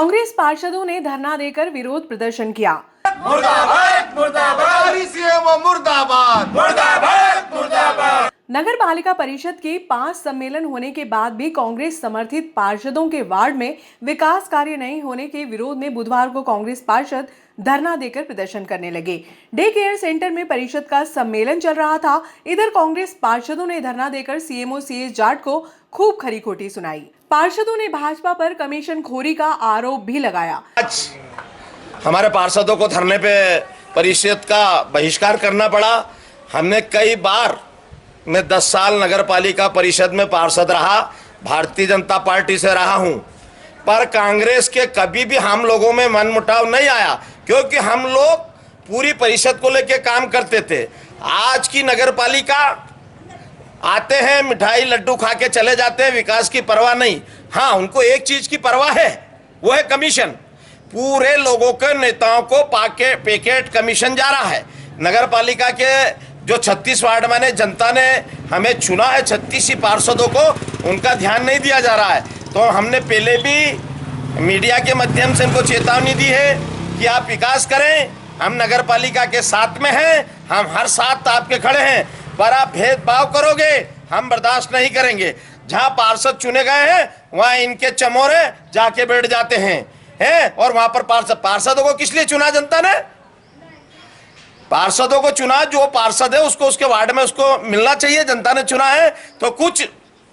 कांग्रेस पार्षदों ने धरना देकर विरोध प्रदर्शन किया। मुर्दाबाद मुर्दाबाद सीएम मुर्दाबाद मुर्दाबाद मुर्दाबाद। नगर पालिका परिषद के 5 सम्मेलन होने के बाद भी कांग्रेस समर्थित पार्षदों के वार्ड में विकास कार्य नहीं होने के विरोध में बुधवार को कांग्रेस पार्षद धरना देकर प्रदर्शन करने लगे। डे केयर सेंटर में परिषद का सम्मेलन चल रहा था। इधर कांग्रेस पार्षदों ने धरना देकर सीएमओ सीएस जाट को खूब खरी खोटी सुनाई। पार्षदों ने भाजपा पर कमीशन खोरी का आरोप भी लगाया। आज हमारे पार्षदों को धरने पे परिषद का बहिष्कार करना पड़ा। हमने कई बार, मैं 10 साल नगर पालिका परिषद में पार्षद रहा, भारतीय जनता पार्टी से रहा हूं, पर कांग्रेस के कभी भी हम लोगों में मनमुटाव नहीं आया, क्योंकि हम लोग पूरी परिषद को लेके काम करते थे। आज की नगर पालिका आते हैं, मिठाई लड्डू खा के चले जाते हैं, विकास की परवाह नहीं। हाँ, उनको एक चीज की परवाह है, वो है कमीशन। पूरे लोगों के नेताओं को पैकेट कमीशन जा रहा है। नगर पालिका के जो 36 वार्ड में जनता ने हमें चुना है, 36 ही पार्षदों को, उनका ध्यान नहीं दिया जा रहा है। तो हमने पहले भी मीडिया के माध्यम से इनको चेतावनी दी है कि आप विकास करें, हम नगर पालिका के साथ में हैं, हम हर साथ आपके खड़े हैं, पर आप भेदभाव करोगे हम बर्दाश्त नहीं करेंगे। जहां पार्षद चुने गए हैं वहां इनके चमोरे जाके बैठ जाते हैं और वहां पर पार्षदों को किस लिए चुना जनता ने? पार्षदों को चुना, जो पार्षद है उसको उसके वार्ड में उसको मिलना चाहिए। जनता ने चुना है तो कुछ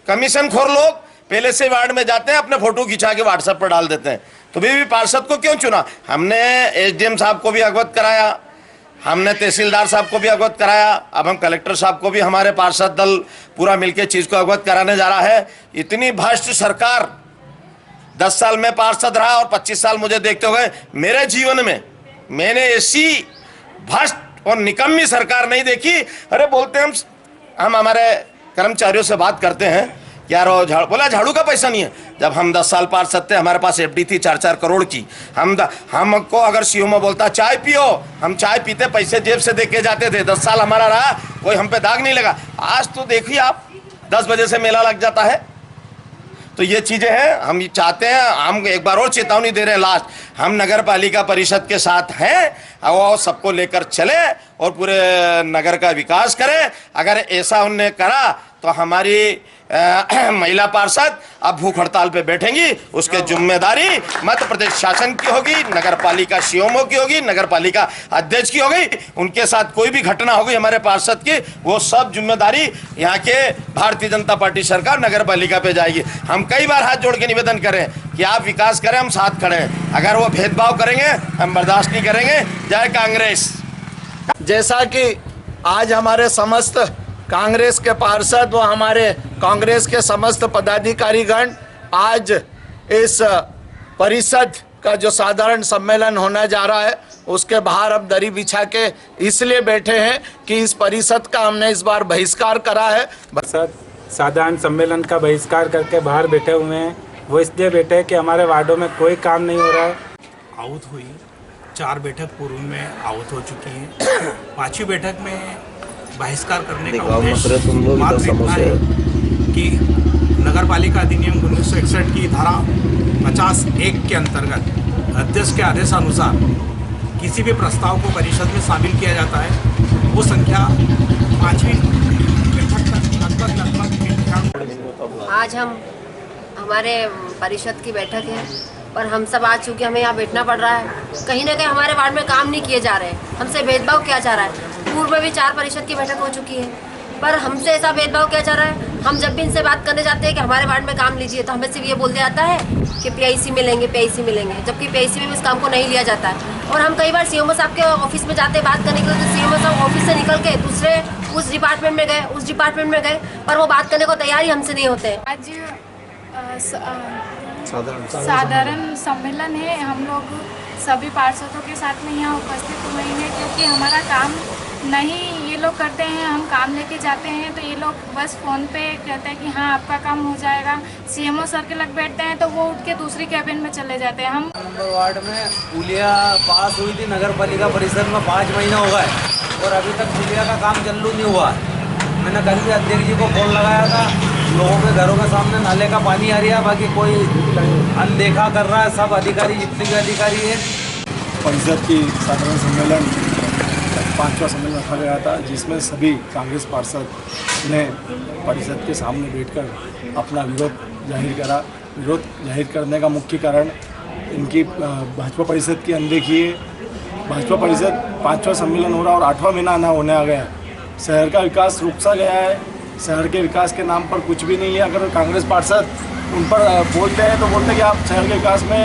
कमीशन खोर लोग पहले से वार्ड में जाते हैं, अपने फोटो खिंचा के व्हाट्सएप पर डाल देते हैं। तो भी पार्षद को क्यों चुना? हमने एसडीएम साहब को भी अवगत कराया, हमने तहसीलदार साहब को भी अवगत कराया, अब हम कलेक्टर साहब को भी, हमारे पार्षद दल पूरा मिलकर चीज को अवगत कराने जा रहा है। इतनी भ्रष्ट सरकार, 10 साल में पार्षद रहा और 25 साल मुझे देखते हुए मेरे जीवन में मैंने ऐसी भ्रष्ट और निकम्मी सरकार नहीं देखी। अरे बोलते हम हमारे कर्मचारियों से बात करते हैं, यार वो बोला झाड़ू का पैसा नहीं है। जब हम 10 साल पार्षद थे, हमारे पास एफडी थी 4-4 करोड़ की। हमको अगर सीएमओ बोलता चाय पियो, हम चाय पीते, पैसे जेब से दे के जाते थे। 10 साल हमारा रहा, कोई हम पे दाग नहीं लगा। आज तो देखिए आप, 10 बजे से मेला लग जाता है। तो ये चीजें हैं, हम चाहते हैं, हम एक बार और चेतावनी दे रहे हैं लास्ट, हम नगर पालिका परिषद के साथ हैं और सबको लेकर चले और पूरे नगर का विकास करें। अगर ऐसा उन्होंने करा तो हमारी महिला पार्षद अब भूख हड़ताल पे बैठेंगी। उसके जिम्मेदारी मध्य प्रदेश शासन की होगी, नगर पालिका सीएमओ की होगी, नगर पालिका अध्यक्ष की होगी। उनके साथ कोई भी घटना होगी हमारे पार्षद की, वो सब जिम्मेदारी यहाँ के भारतीय जनता पार्टी सरकार नगर पालिका पे जाएगी। हम कई बार हाथ जोड़ के निवेदन करें कि आप विकास करें, हम साथ खड़े हैं। अगर वो भेदभाव करेंगे हम बर्दाश्त नहीं करेंगे। जय कांग्रेस। जैसा कि आज हमारे समस्त कांग्रेस के पार्षद व हमारे कांग्रेस के समस्त पदाधिकारीगण आज इस परिषद का जो साधारण सम्मेलन होने जा रहा है उसके बाहर अब दरी बिछा के इसलिए बैठे हैं कि इस परिषद का हमने इस बार बहिष्कार करा है। साधारण सम्मेलन का बहिष्कार करके बाहर बैठे हुए हैं। वो इसलिए बैठे हैं कि हमारे वार्डों में कोई काम नहीं हो रहा है। आउट हुई, 4 बैठक पूर्व में आउट हो चुकी है। 5वीं बैठक में बहिष्कार करने का उद्देश्य मात्र इतना है कि नगर पालिका अधिनियम 1961 की धारा 50(1) के अंतर्गत अध्यक्ष के आदेशानुसार किसी भी प्रस्ताव को परिषद में शामिल किया जाता है, वो संख्या 5वीं बैठक तक लगभग। आज हमारे परिषद की बैठक है, पर हम सब आज चूँकि हमें यहाँ बैठना पड़ रहा है, कहीं ना कहीं हमारे वार्ड में काम नहीं किए जा रहे हैं, हमसे भेदभाव किया जा रहा है। पूर्व में भी 4 परिषद की बैठक हो चुकी है, पर हमसे ऐसा भेदभाव किया जा रहा है। हम जब भी इनसे बात करने जाते हैं कि हमारे वार्ड में काम लीजिए, तो हमें सिर्फ ये बोल दिया जाता है कि पीआईसी मिलेंगे, जबकि पीआईसी में भी उस काम को नहीं लिया जाता है। और हम कई बार सीएमओ साहब के ऑफिस में जाते हैं बात करने के लिए, तो सीएमओ साहब ऑफिस से निकल के दूसरे उस डिपार्टमेंट में गए, पर वो बात करने को तैयार ही हमसे नहीं होते। आज साधारण सम्मेलन है, हम लोग सभी पार्षदों के साथ में यहाँ उपस्थित हुए हैं, क्योंकि हमारा काम नहीं ये लोग करते हैं। हम काम लेके जाते हैं तो ये लोग बस फ़ोन पे कहते हैं कि हाँ आपका काम हो जाएगा। सीएमओ सर के लग बैठते हैं तो वो उठ के दूसरी कैबिन में चले जाते हैं। हम नंबर वार्ड में पुलिया पास हुई थी नगर पालिका परिषद में, 5 महीना हो गए और अभी तक पुलिया का काम चालू नहीं हुआ है। मैंने कल भी अध्यक्ष जी को फोन लगाया था, लोगों के घरों के सामने नाले का पानी आ रहा है, बाकी कोई अनदेखा कर रहा है। सब अधिकारी, जितने भी अधिकारी है। परिषद की साधारण सम्मेलन 5वां सम्मेलन रखा गया था, जिसमें सभी कांग्रेस पार्षद ने परिषद के सामने बैठकर अपना विरोध जाहिर करा। विरोध जाहिर करने का मुख्य कारण इनकी भाजपा परिषद की अनदेखी है। भाजपा परिषद 5वां सम्मेलन हो रहा और 8वां महीना ना होने आ गया। शहर का विकास रुक सा गया है। शहर के विकास के नाम पर कुछ भी नहीं है। अगर कांग्रेस पार्षद उन पर बोलते हैं तो बोलते हैं कि आप शहर के विकास में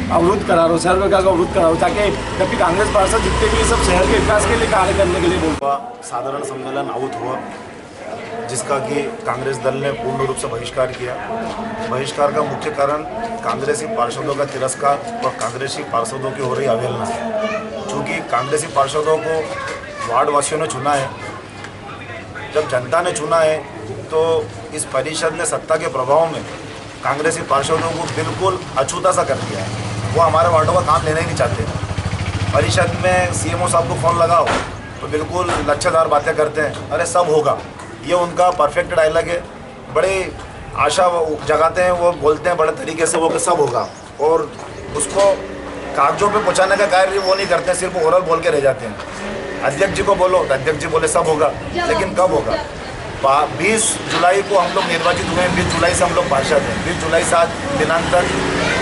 अवरुद्ध करा रहे हो, शहर के विकास को अवरुद्ध करा रहे हो, ताकि जबकि कांग्रेस पार्षद जितने भी सब शहर के विकास के लिए कार्य करने के लिए बोलते हैं। साधारण सम्मेलन आहूत हुआ, जिसका कि कांग्रेस दल ने पूर्ण रूप से बहिष्कार किया। बहिष्कार का मुख्य कारण कांग्रेसी पार्षदों का तिरस्कार और कांग्रेसी पार्षदों की हो रही अवहेलना है। चूँकि कांग्रेसी पार्षदों को वार्ड वासियों ने चुना है, जब जनता ने चुना है तो इस परिषद ने सत्ता के प्रभाव में कांग्रेसी पार्षदों को बिल्कुल अछूता सा कर दिया है। वो हमारे वार्डों का काम लेना ही नहीं चाहते। परिषद में सीएमओ साहब को फ़ोन लगाओ तो बिल्कुल लच्छेदार बातें करते हैं, अरे सब होगा। ये उनका परफेक्ट डायलॉग है। बड़े आशा जगाते हैं, वो बोलते हैं बड़े तरीके से वो कि सब होगा, और उसको कागजों पे पहुँचाने का कार्य वो नहीं करते, सिर्फ ओरल बोल के रह जाते हैं। अध्यक्ष जी को बोलो तो अध्यक्ष जी बोले सब होगा, लेकिन कब होगा? 20 जुलाई को हम लोग निर्वाचित हुए हैं। 20 जुलाई से हम लोग पार्षद हैं। 20 जुलाई 7 दिनांक तक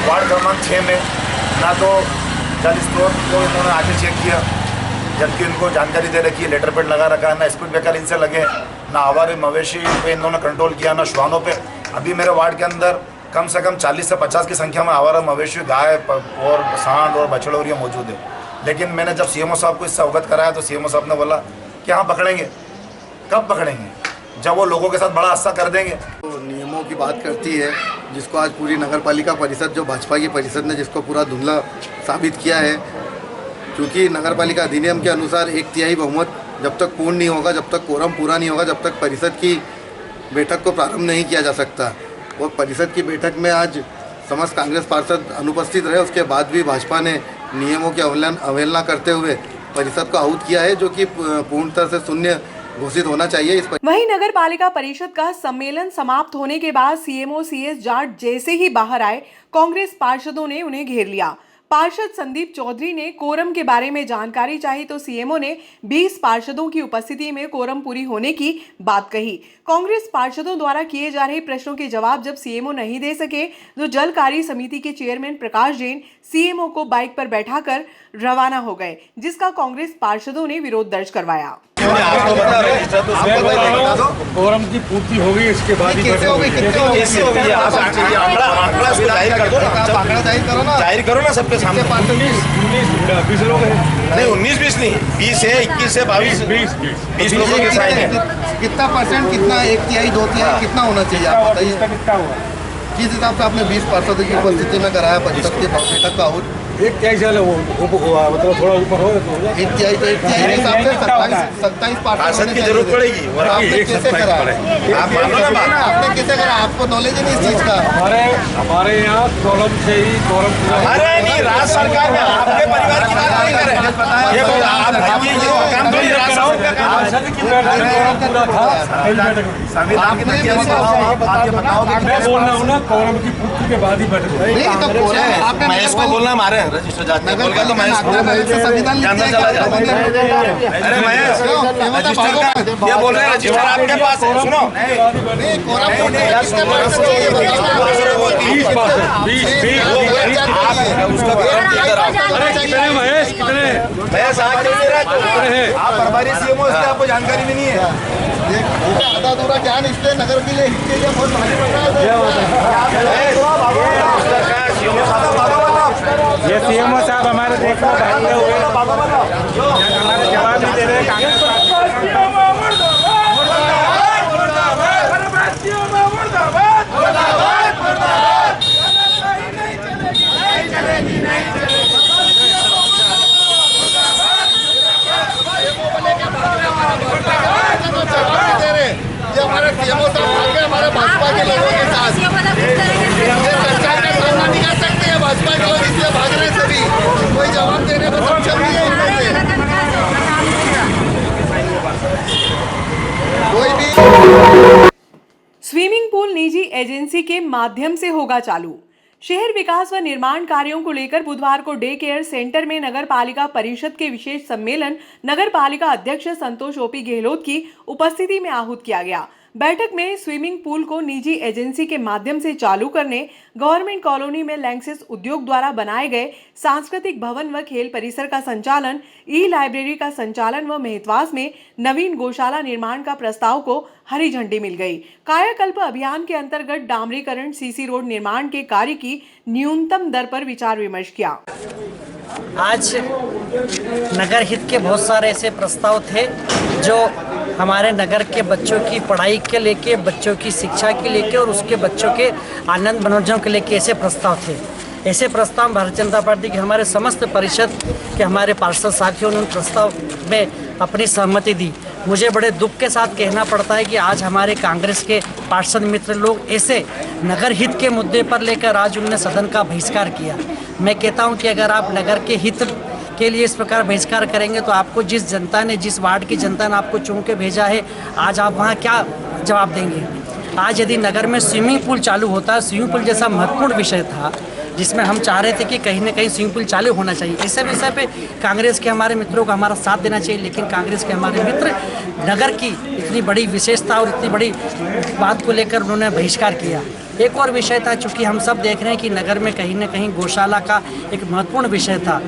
वार्ड क्रमांक 6 में ना तो जल स्रोत को इन्होंने आगे चेक किया, जबकि उनको जानकारी दे रखी है, लेटर पेड लगा रखा है, ना स्पीड ब्रेकर इनसे लगे, ना आवारे मवेशी पे इन्होंने कंट्रोल किया, ना श्वानों पे। अभी मेरे वार्ड के अंदर कम से कम 40 से 50 की संख्या में आवारा मवेशी, गाय और सांड और बछड़े और ये मौजूद है। लेकिन मैंने जब सीएमओ साहब को इससे अवगत कराया तो सीएमओ साहब ने बोला कि हाँ पकड़ेंगे। कब पकड़ेंगे? जब वो लोगों के साथ बड़ा हादसा कर देंगे। तो नियमों की बात करती है, जिसको आज पूरी नगर पालिका परिषद, जो भाजपा की परिषद ने जिसको पूरा धुंधला साबित किया है। क्योंकि नगर पालिका अधिनियम के अनुसार 1/3 बहुमत जब तक पूर्ण नहीं होगा, जब तक कोरम पूरा नहीं होगा, जब तक परिषद की बैठक को प्रारंभ नहीं किया जा सकता। और परिषद की बैठक में आज समस्त कांग्रेस पार्षद अनुपस्थित रहे, उसके बाद भी भाजपा ने नियमों की अवहेलना करते हुए परिषद को आहूत किया है, जो कि पूर्णतः से शून्य घोषित होना चाहिए। वहीं नगर पालिका परिषद का सम्मेलन समाप्त होने के बाद सीएमओ CS जाट जैसे ही बाहर आए, कांग्रेस पार्षदों ने उन्हें घेर लिया। पार्षद संदीप चौधरी ने कोरम के बारे में जानकारी चाही तो सीएमओ ने 20 पार्षदों की उपस्थिति में कोरम पूरी होने की बात कही। कांग्रेस पार्षदों द्वारा किए जा रहे प्रश्नों के जवाब जब सीएमओ नहीं दे सके तो जल कार्य समिति के चेयरमैन प्रकाश जैन सीएमओ को बाइक पर बैठाकर रवाना हो गए, जिसका कांग्रेस पार्षदों ने विरोध दर्ज करवाया। कोरम की पूर्ति होगी, इसके बाद ही जाहिर करो ना सबके सामने। 19 लोग हैं। नहीं 19-20 नहीं, 20 है, 21 से 22 लोगों के साइन है। कितना परसेंट, कितना 1/3 2/3 कितना होना चाहिए आप बताइए? कितना हुआ? जिस हिसाब से आपने 20 पार्षदों की उपस्थिति में कराया परिषद की बैठक का आहूत, 1/3 चले वो मतलब थोड़ा ऊपर हो तो 1/3 तो 1/3 के हिसाब से 27 पार्षद की जरूरत पड़ेगी। और आपने कैसे करा? आप मानो ना बात। आपने कैसे करा? आपको नॉलेज ही नहीं इस चीज का। हमारे यहाँ कोरम से ही कोरम। अरे नहीं, राज्य सरकार में आपके परिवार की बात नहीं करें। ये काम तो राज्य सरकार का काम है। कोरम की पूर्ति के बाद ही बैठक। महेश को बोलना मारे रजिस्टर जात में बोल गया तो महेश को अंदर चला जाए। अरे महेश रजिस्टर का ये बोल रहे हैं, रजिस्टर आपके पास है। सुनो महेश कितने महेश आप प्रभारी सीएमओ, इसकी आपको जानकारी भी नहीं है। आधा अधूरा ज्ञान इसलिए नगर के लिए इसके लिए बहुत भारी पड़ रहा है। ये सीएमओ साहब हमारे देश में भागे हुए हमारे जवाब नहीं दे रहे। कांग्रेस हमारे सीएमओ साहब हमारे भाजपा के लोगों के साथ सरकार का सामना नहीं कर सकते हैं। भाजपा के लोग इसलिए भाग रहे हैं, सभी कोई जवाब देने को सक्षम नहीं है। एजेंसी के माध्यम से होगा चालू। शहर विकास व निर्माण कार्यों को लेकर बुधवार को डे केयर सेंटर में नगर पालिका परिषद के विशेष सम्मेलन नगर पालिका अध्यक्ष संतोष ओपी गहलोत की उपस्थिति में आहूत किया गया। बैठक में स्विमिंग पूल को निजी एजेंसी के माध्यम से चालू करने, गवर्नमेंट कॉलोनी में लैंक्सिस उद्योग द्वारा बनाए गए सांस्कृतिक भवन व खेल परिसर का संचालन, ई लाइब्रेरी का संचालन व मेहतवास में नवीन गौशाला निर्माण का प्रस्ताव को हरी झंडी मिल गई। कायाकल्प अभियान के अंतर्गत डामरीकरण सीसी रोड निर्माण के कार्य की न्यूनतम दर पर विचार विमर्श किया। आज नगर हित के बहुत सारे ऐसे प्रस्ताव थे जो हमारे नगर के बच्चों की पढ़ाई के लेके, बच्चों की शिक्षा के लेके और उसके बच्चों के आनंद मनोरंजन के लेके ऐसे प्रस्ताव थे। ऐसे प्रस्ताव भारतीय जनता पार्टी के हमारे समस्त परिषद के हमारे पार्षद साथियों ने उन प्रस्ताव में अपनी सहमति दी। मुझे बड़े दुख के साथ कहना पड़ता है कि आज हमारे कांग्रेस के पार्षद मित्र लोग ऐसे नगर हित के मुद्दे पर लेकर आज उन्होंने सदन का बहिष्कार किया। मैं कहता हूं कि अगर आप नगर के हित के लिए इस प्रकार बहिष्कार करेंगे तो आपको जिस जनता ने, जिस वार्ड की जनता ने आपको चुन के भेजा है, आज आप वहाँ क्या जवाब देंगे। आज यदि नगर में स्विमिंग पूल चालू होता है, स्विमिंग पूल जैसा महत्वपूर्ण विषय था जिसमें हम चाह रहे थे कि कहीं ना कहीं स्विमिंग पूल चालू होना चाहिए, ऐसे विषय पे कांग्रेस के हमारे मित्रों को हमारा साथ देना चाहिए। लेकिन कांग्रेस के हमारे मित्र नगर की इतनी बड़ी विशेषता और इतनी बड़ी बात को लेकर उन्होंने बहिष्कार किया। एक और विषय था, चूँकि हम सब देख रहे हैं कि नगर में कहीं ना कहीं गौशाला का एक महत्वपूर्ण विषय था।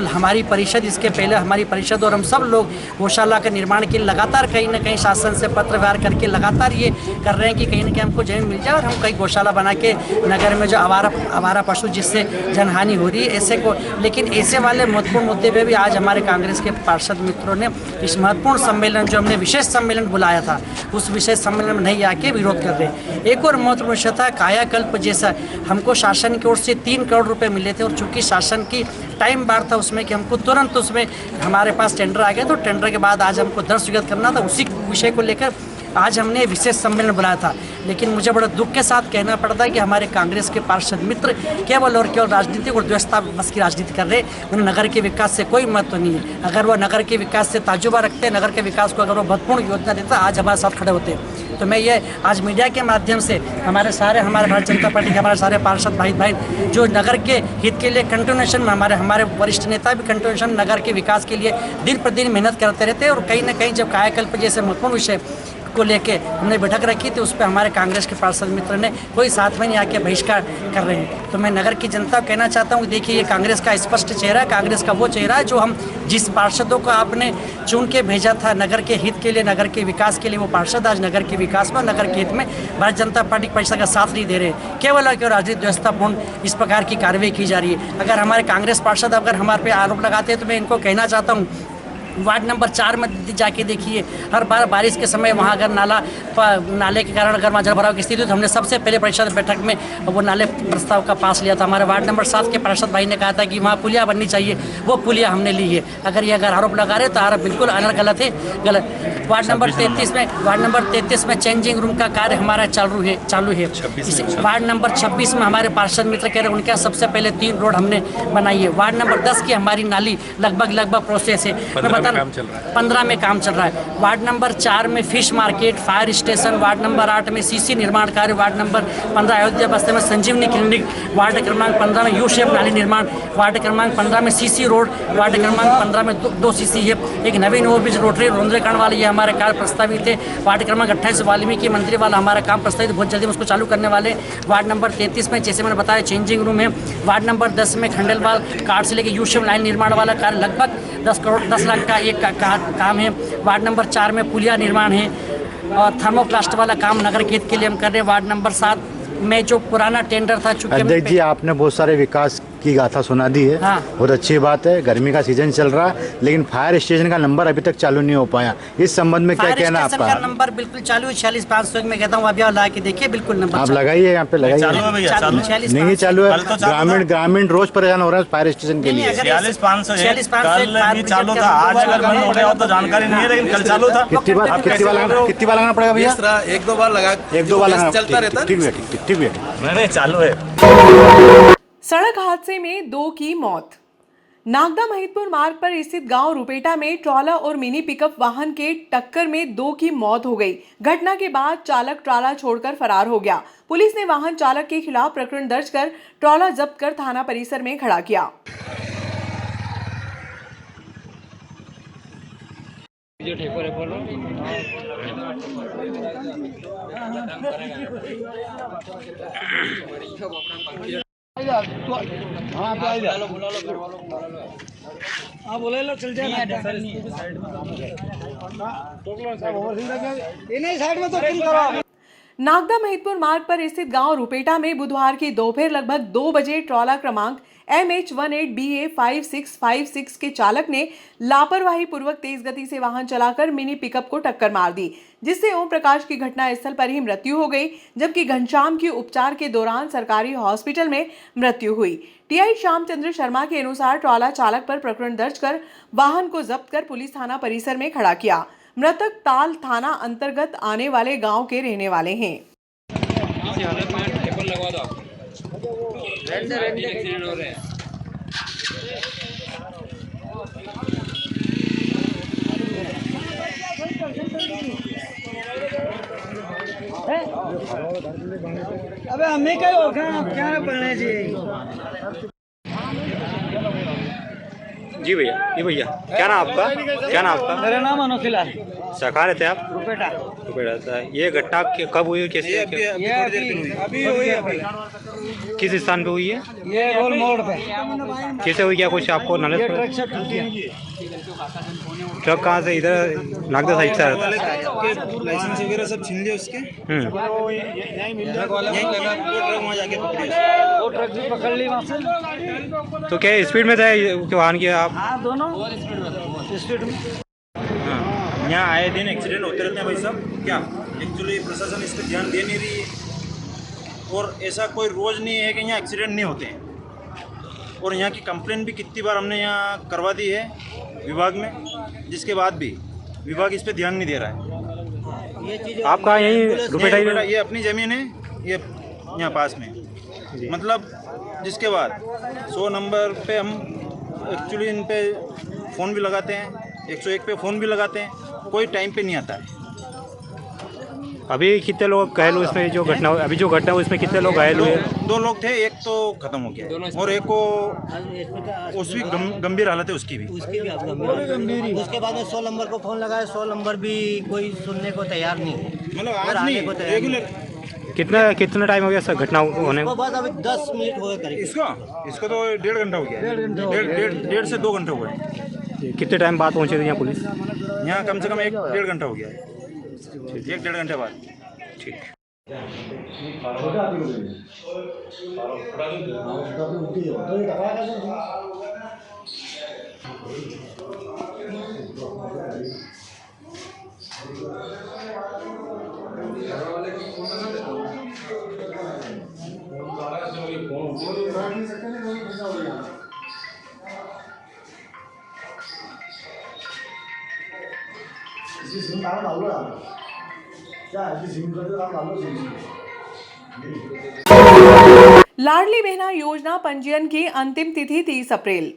हमारी परिषद, इसके पहले हमारी परिषद और हम सब लोग गौशाला के निर्माण के लिए लगातार कहीं ना कहीं शासन से पत्र व्यवहार करके लगातार ये कर रहे हैं कि कहीं ना कहीं हमको जमीन मिल जाए और हम कहीं गौशाला बना के नगर में जो आवारा पशु जिससे जनहानि हो रही है ऐसे को, लेकिन ऐसे वाले महत्वपूर्ण मुद्दे पर भी आज हमारे कांग्रेस के पार्षद मित्रों ने इस महत्वपूर्ण सम्मेलन जो हमने विशेष सम्मेलन बुलाया था उस विशेष सम्मेलन में नहीं आके विरोध कर रहे। एक और महत्वपूर्ण विषय था कायाकल्प जैसा, हमको शासन की ओर से 3 करोड़ रुपए मिले थे और चूंकि शासन की टाइम बार था उसमें कि हमको तुरंत उसमें हमारे पास टेंडर आ गया, तो टेंडर के बाद आज हमको दर स्वीकृत करना था। उसी विषय को लेकर आज हमने विशेष सम्मेलन बुलाया था। लेकिन मुझे बड़ा दुख के साथ कहना पड़ता है कि हमारे कांग्रेस के पार्षद मित्र केवल और केवल राजनीतिक और द्वेषता बस की राजनीति कर रहे हैं। उन्हें नगर के विकास से कोई महत्व नहीं है। अगर वो नगर के विकास से ताजुबा रखते हैं, नगर के विकास को अगर वो महत्वपूर्ण योजना देता, आज हमारे साथ खड़े होते। तो मैं ये आज मीडिया के माध्यम से हमारे भारतीय जनता पार्टी के हमारे सारे पार्षद भाई जो नगर के हित के लिए कंटिन्यूएशन में हमारे वरिष्ठ नेता भी कंटिन्यूएशन नगर के विकास के लिए दिन प्रतिदिन मेहनत करते रहते हैं। और कहीं ना कहीं जब कायाकल्प जैसे महत्वपूर्ण विषय को लेके हमने बैठक रखी थी, उस पर हमारे कांग्रेस के पार्षद मित्र ने कोई साथ में नहीं आके बहिष्कार कर रहे हैं। तो मैं नगर की जनता को कहना चाहता हूँ, देखिए ये कांग्रेस का स्पष्ट चेहरा है, कांग्रेस का वो चेहरा है जो हम जिस पार्षदों को आपने चुन के भेजा था नगर के हित के लिए, नगर के विकास के लिए, वो पार्षद आज नगर के विकास में, नगर के हित में भारतीय जनता पार्टी की परिषद का साथ नहीं दे रहे। केवल और केवल राजनीतिक व्यवस्थापूर्ण इस प्रकार की कार्रवाई की जा रही है। अगर हमारे कांग्रेस पार्षद अगर हमारे पे आरोप लगाते हैं तो मैं इनको कहना चाहता हूँ, वार्ड नंबर 4 में जाके देखिए, हर बार बारिश के समय वहाँ अगर नाले के कारण अगर वहाँ जल भराव की स्थिति, तो हमने सबसे पहले परिषद बैठक में वो नाले प्रस्ताव का पास लिया था। हमारे वार्ड नंबर 7 के पार्षद भाई ने कहा था कि वहाँ पुलिया बननी चाहिए, वो पुलिया हमने ली है। अगर ये आरोप लगा रहे तो आरोप बिल्कुल गलत है, गलत। वार्ड नंबर 33 में चेंजिंग रूम का कार्य हमारा चालू है। वार्ड नंबर 26 में हमारे पार्षद मित्र कह रहे उनके सबसे पहले 3 रोड हमने बनाई है। वार्ड नंबर 10 की हमारी नाली लगभग प्रोसेस है, 15 में काम चल रहा है। वार्ड नंबर 4 में fish market, fire station, ward number 8 में सीसी निर्माण कार्य, वार्ड नंबर 15 अयोध्या बस्ती में संजीवनी क्लिनिक, वार्ड क्रमांक 15 में यू शेप नाली निर्माण, वार्ड क्रमांक 15 में सीसी रोड, वार्ड क्रमांक 15 में 2 सीसी है। एक नवीन ओवरब्रिज रोटरी रोंद्रेकांड वाले ये हमारे कार्य प्रस्तावित है। वार्ड क्रमांक 28 वाल्मीकि मंदिर वाला हमारा काम प्रस्तावित, बहुत जल्दी उसको चालू करने वाले। वार्ड नंबर 33 में जैसे मैंने बताया चेंजिंग रूम है। वार्ड नंबर 10 में खंडेलवाल कार्ड से लेकर यू शेप लाइन निर्माण वाला कार्य लगभग 10 लाख का एक काम है। वार्ड नंबर 4 में पुलिया निर्माण है और थर्मोप्लास्ट वाला काम नगर के हित के लिए हम कर रहे हैं। वार्ड नंबर 7 में जो पुराना टेंडर था, चूंकि अध्यक्ष जी आपने बहुत सारे विकास की गाथा सुना दी है। हाँ। बहुत अच्छी बात है, गर्मी का सीजन चल रहा है, लेकिन फायर स्टेशन का नंबर अभी तक चालू नहीं हो पाया। इस संबंध में क्या कहना आपका? फायर स्टेशन का नंबर बिल्कुल चालू है, 46,500 में कहता हूँ, अभी ला के देखिए, बिल्कुल नंबर आप लगाइए, यहाँ पे लगाइए। नहीं चालू है, ग्रामीण रोज परेशान हो रहे हैं फायर स्टेशन के लिए। 46,500 चालू था, आज अगर बंद हो गया तो जानकारी नहीं है, लेकिन कल चालू था। कितनी बार लगाना पड़ेगा भैया? 1-2 बार लगा, 1-2 बार लगाना चलता रहता है। ठीक है, नहीं चालू है। सड़क हादसे में 2 की मौत। नागदा महिदपुर मार्ग पर स्थित गांव रुपेटा में ट्रॉला और मिनी पिकअप वाहन के टक्कर में 2 की मौत हो गई। घटना के बाद चालक ट्रॉला छोड़कर फरार हो गया। पुलिस ने वाहन चालक के खिलाफ प्रकरण दर्ज कर ट्रॉला जब्त कर थाना परिसर में खड़ा किया। नागदा महिदपुर मार्ग पर स्थित गांव रुपेटा में बुधवार की दोपहर लगभग 2 बजे ट्रॉला क्रमांक MH18BA5656 के चालक ने लापरवाही पूर्वक तेज गति से वाहन चलाकर मिनी पिकअप को टक्कर मार दी, जिससे ओम प्रकाश की घटनास्थल पर ही मृत्यु हो गई, जबकि घनश्याम की उपचार के दौरान सरकारी हॉस्पिटल में मृत्यु हुई। टीआई श्यामचंद्र शर्मा के अनुसार ट्रॉला चालक पर प्रकरण दर्ज कर वाहन को जब्त कर पुलिस थाना परिसर में खड़ा किया। मृतक ताल थाना अंतर्गत आने वाले गांव के रहने वाले हैं। अबे हमें क्या होगा, क्या पढ़ना चाहिए। जी भैया, ये भैया क्या नाम आपका? क्या नाम आपका? मेरा नाम अनोखिला है। कहाँ रहते हैं आप? रुपेटा। रुपेटा। ये घटना कब हुई? कैसे? ये अभी हुई है। किस स्थान पे हुई है? ये रोल मोड़ पे। कैसे हुई, क्या कुछ आपको नॉलेज? ट्रक कहाँ से इधर नागदा साइड से आता है? लाइसेंस वगैरह सब छीन लिया उसके। वो ट्रक भी पकड़ ली वहाँ से। तो क्या स्पीड में था वाहन की आप? हाँ, दोनों स्पीड में। यहाँ आए दिन एक्सीडेंट होते रहते हैं भाई साहब। क्या एक्चुअली प्रशासन इस पर ध्यान दे नहीं रही है, और ऐसा कोई रोज़ नहीं है कि यहाँ एक्सीडेंट नहीं होते हैं। और यहाँ की कंप्लेन भी कितनी बार हमने यहाँ करवा दी है विभाग में, जिसके बाद भी विभाग इस पर ध्यान नहीं दे रहा है। आपका यही रुपेटा? ये अपनी ज़मीन है, ये यहाँ पास में। मतलब जिसके बाद 100 नंबर पे हम एक्चुअली इन पे फ़ोन भी लगाते हैं, 101 पे फ़ोन भी लगाते हैं, कोई टाइम पे नहीं आता है। अभी कितने लोग घायल हुए इसमें? जो घटना अभी जो घटना हुई इसमें कितने लोग घायल हुए? 2 लोग थे, एक तो खत्म हो गया और एक को उसकी गंभीर हालत है, उसकी भी गंभीर। उसके बाद में 100 नंबर को फोन लगाया, 100 नंबर भी कोई सुनने को तैयार नहीं है। मतलब आज नहीं, रेगुलर। कितना टाइम हो गया सर घटना होने को? बस अभी 10 मिनट हो गए करीब। इसको तो 1.5 घंटा हो गया। 1.5 से 2 घंटे हो गए। कितने टाइम बाद पहुँचे थे यहाँ पुलिस? यहाँ कम से कम 1.5 घंटा हो गया है। 1.5 घंटे बाद। ठीक। लाडली बहना योजना पंजीयन की अंतिम तिथि 30 अप्रैल।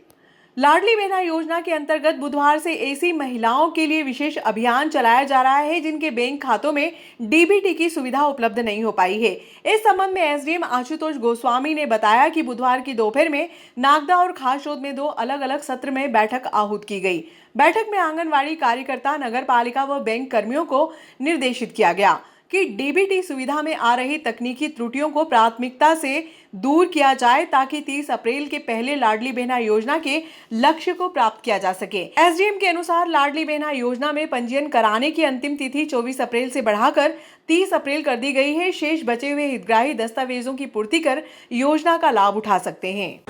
लाडली बहना योजना के अंतर्गत बुधवार से ऐसी महिलाओं के लिए विशेष अभियान चलाया जा रहा है जिनके बैंक खातों में डीबीटी की सुविधा उपलब्ध नहीं हो पाई है। इस संबंध में एसडीएम आशुतोष गोस्वामी ने बताया कि बुधवार की दोपहर में नागदा और खासरोद में 2 अलग-अलग सत्र में बैठक आहूत की गई। बैठक में आंगनवाड़ी कार्यकर्ता, नगर पालिका व बैंक कर्मियों को निर्देशित किया गया कि डीबीटी सुविधा में आ रही तकनीकी त्रुटियों को प्राथमिकता से दूर किया जाए ताकि 30 अप्रैल के पहले लाडली बहना योजना के लक्ष्य को प्राप्त किया जा सके। एसडीएम के अनुसार लाडली बहना योजना में पंजीयन कराने की अंतिम तिथि 24 अप्रैल से बढ़ाकर 30 अप्रैल कर दी गई है। शेष बचे हुए हितग्राही दस्तावेजों की पूर्ति कर योजना का लाभ उठा सकते हैं।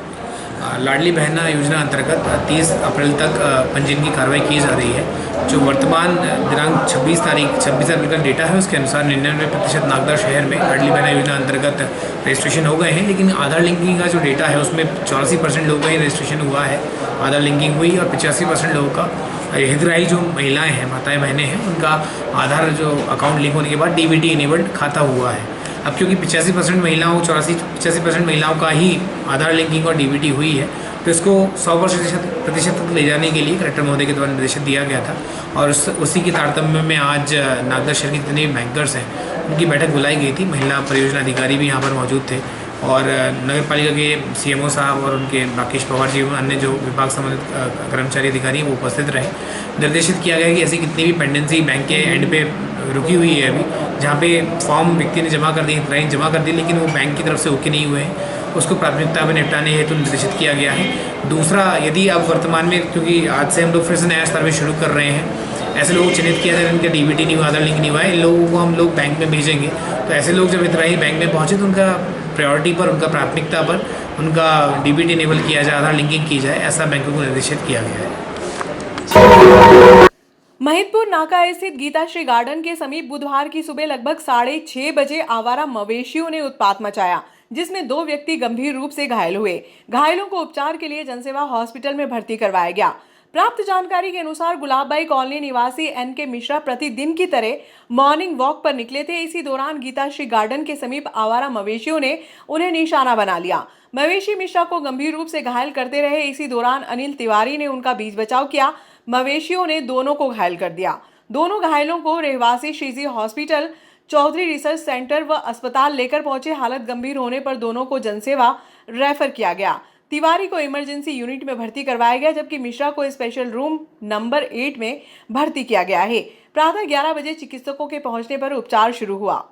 लाडली बहना योजना अंतर्गत 30 अप्रैल तक पंजीयन की कार्रवाई की जा रही है। जो वर्तमान दिनांक 26 अप्रैल का डेटा है, उसके अनुसार 99% नागदा शहर में लाडली बहना योजना अंतर्गत रजिस्ट्रेशन हो गए हैं। लेकिन आधार लिंकिंग का जो डेटा है उसमें 84% लोगों का ही रजिस्ट्रेशन हुआ है, आधार लिंकिंग हुई, और 85% लोगों का हितग्राही जो महिलाएँ हैं, माताएँ बहनें हैं, उनका आधार जो अकाउंट लिंक होने के बाद डीबीटी इनेबल्ड खाता हुआ है। अब क्योंकि 85% महिलाओं 85% महिलाओं का ही आधार लिंकिंग और डीबीटी हुई है, तो इसको 100% तक ले जाने के लिए कलेक्टर महोदय के द्वारा निर्देशित दिया गया था और उसी के तारतम्य में आज नागदा शहर के जितने बैंकर्स हैं उनकी बैठक बुलाई गई थी। महिला परियोजना अधिकारी भी यहाँ पर मौजूद थे और नगर पालिका के CMO साहब और उनके राकेश पवार जी एवं अन्य जो विभाग संबंधित कर्मचारी अधिकारी हैं वो उपस्थित रहे। निर्देशित किया गया कि ऐसी कितनी भी पेंडेंसी बैंक के एंड पे रुकी हुई है अभी, जहाँ पे फॉर्म व्यक्ति ने जमा कर दी, क्लाइंट जमा कर दी, लेकिन वो बैंक की तरफ से ओके नहीं हुए हैं, उसको प्राथमिकता में निपटाने हेतु निर्देशित किया गया है। दूसरा, यदि अब वर्तमान में, क्योंकि आज से हम लोग फिर से नया सर्वे शुरू कर रहे हैं, ऐसे लोग चिन्हित किया जाए जिनका DBT नहीं हुआ, आधार लिंक नहीं हुआ है, इन लोगों को हम लोग बैंक में भेजेंगे। तो ऐसे लोग जब हितग्राही बैंक में पहुँचे तो उनका प्रायोरिटी पर, उनका प्राथमिकता पर उनका DBT इनेबल किया जाए, आधार लिंकिंग की जाए, ऐसा बैंकों को निर्देशित किया गया है। महिदपुर नाका स्थित गीताश्री गार्डन के समीप बुधवार की सुबह लगभग 6:30 बजे आवारा मवेशियों ने उत्पात मचाया, जिसमें 2 व्यक्ति गंभीर रूप से घायल हुए। घायलों को उपचार के लिए जनसेवा हॉस्पिटल में भर्ती करवाया गया। प्राप्त जानकारी के अनुसार गुलाबबाई कॉलोनी निवासी NK मिश्रा प्रतिदिन की तरह मॉर्निंग वॉक पर निकले थे। इसी दौरान गीताश्री गार्डन के समीप आवारा मवेशियों ने उन्हें निशाना बना लिया। मवेशी मिश्रा को गंभीर रूप से घायल करते रहे। इसी दौरान अनिल तिवारी ने उनका बीच बचाव किया। मवेशियों ने दोनों को घायल कर दिया। दोनों घायलों को रहवासी Shreeji hospital, Chaudhary research centre व अस्पताल लेकर पहुंचे। हालत गंभीर होने पर दोनों को जनसेवा रेफर किया गया। तिवारी को इमरजेंसी यूनिट में भर्ती करवाया गया, जबकि मिश्रा को स्पेशल रूम नंबर 8 में भर्ती किया गया है। प्रातः 11 बजे चिकित्सकों के पहुंचने पर उपचार शुरू हुआ।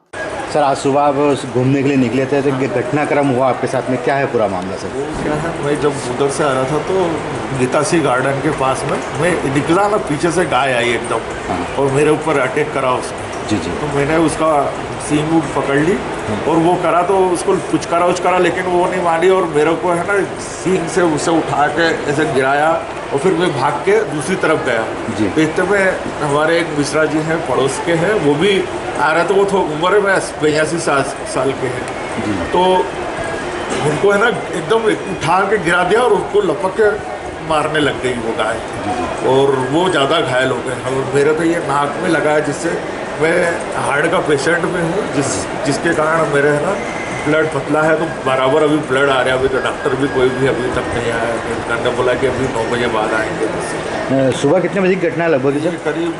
सर, आज सुबह आप घूमने के लिए निकले थे तो घटनाक्रम हुआ आपके साथ में, क्या है पूरा मामला सर? क्या है, मैं जब उधर से आ रहा था तो गीताश्री गार्डन के पास में मैं निकला ना, पीछे से गाय आई एकदम और मेरे ऊपर अटैक करा उसने। जी। तो मैंने उसका सींग पकड़ ली और वो करा तो उसको उचकरा लेकिन वो नहीं मानी और मेरे को है ना सींग से उसे उठा के ऐसे गिराया और फिर मैं भाग के दूसरी तरफ गया। देखते में हमारे एक मिश्रा जी हैं, पड़ोस के हैं, वो भी आ रहे थे। वो तो उम्र में 82 साल के हैं। तो उनको है ना एकदम उठा के गिरा दिया और उनको लपक के मारने लग गई वो गाय और वो ज़्यादा घायल हो गए। और मेरे तो ये नाक में लगा है, जिससे मैं हार्ट का पेशेंट में हूँ, जिसके कारण मेरे है ना ब्लड पतला है, तो बराबर अभी ब्लड आ रहा है। अभी तो डॉक्टर भी कोई भी अभी तक नहीं आया। मैंने बोला कि अभी 9 बजे बाद आएंगे। सुबह कितने बजे की घटना है लगभग सर? करीब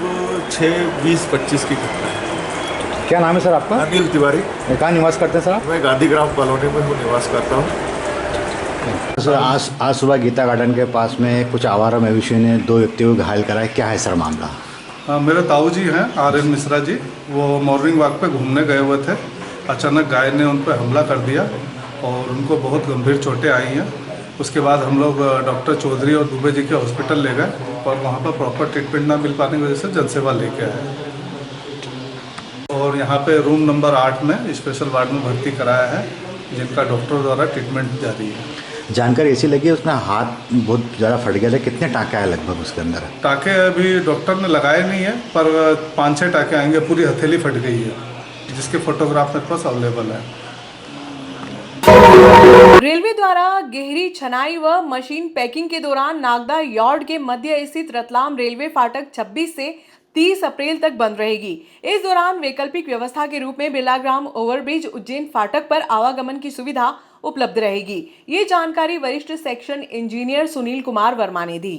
6:20-25 की घटना है। क्या नाम है सर आपका? अनिल तिवारी। कहाँ निवास करते हैं सर? मैं गांधीग्राम कॉलोनी में हूँ, निवास करता हूँ। सर, आज सुबह गीता गार्डन के पास में कुछ आवारा मवेशियों ने 2 व्यक्तियों को घायल करा है, क्या है सर मामला? मेरे ताऊ जी हैं RN मिश्रा जी, वो मॉर्निंग वॉक पे घूमने गए हुए थे। अचानक गाय ने उन पर हमला कर दिया और उनको बहुत गंभीर चोटें आई हैं। उसके बाद हम लोग डॉक्टर चौधरी और दुबे जी के हॉस्पिटल ले गए और वहाँ पर प्रॉपर ट्रीटमेंट ना मिल पाने की वजह से जनसेवा लेके आए और यहाँ पे रूम नंबर 8 में स्पेशल वार्ड में भर्ती कराया है, जिनका डॉक्टर द्वारा ट्रीटमेंट जारी है। जानकारी ऐसी लगी उसमें हाथ बहुत ज़्यादा फट गया था, कितने टाँके आए लगभग उसके अंदर? टाँके अभी डॉक्टर ने लगाए नहीं है, पर 5-6 टाँके आएंगे। पूरी हथेली फट गई है, जिसके फोटोग्राफ मेरे पास अवेलेबल है। रेलवे द्वारा गहरी छनाई व मशीन पैकिंग के दौरान नागदा यार्ड के मध्य स्थित रतलाम रेलवे फाटक 26 से 30 अप्रैल तक बंद रहेगी। इस दौरान वैकल्पिक व्यवस्था के रूप में बिरलाग्राम ओवरब्रिज उज्जैन फाटक पर आवागमन की सुविधा उपलब्ध रहेगी। ये जानकारी वरिष्ठ सेक्शन इंजीनियर सुनील कुमार वर्मा ने दी।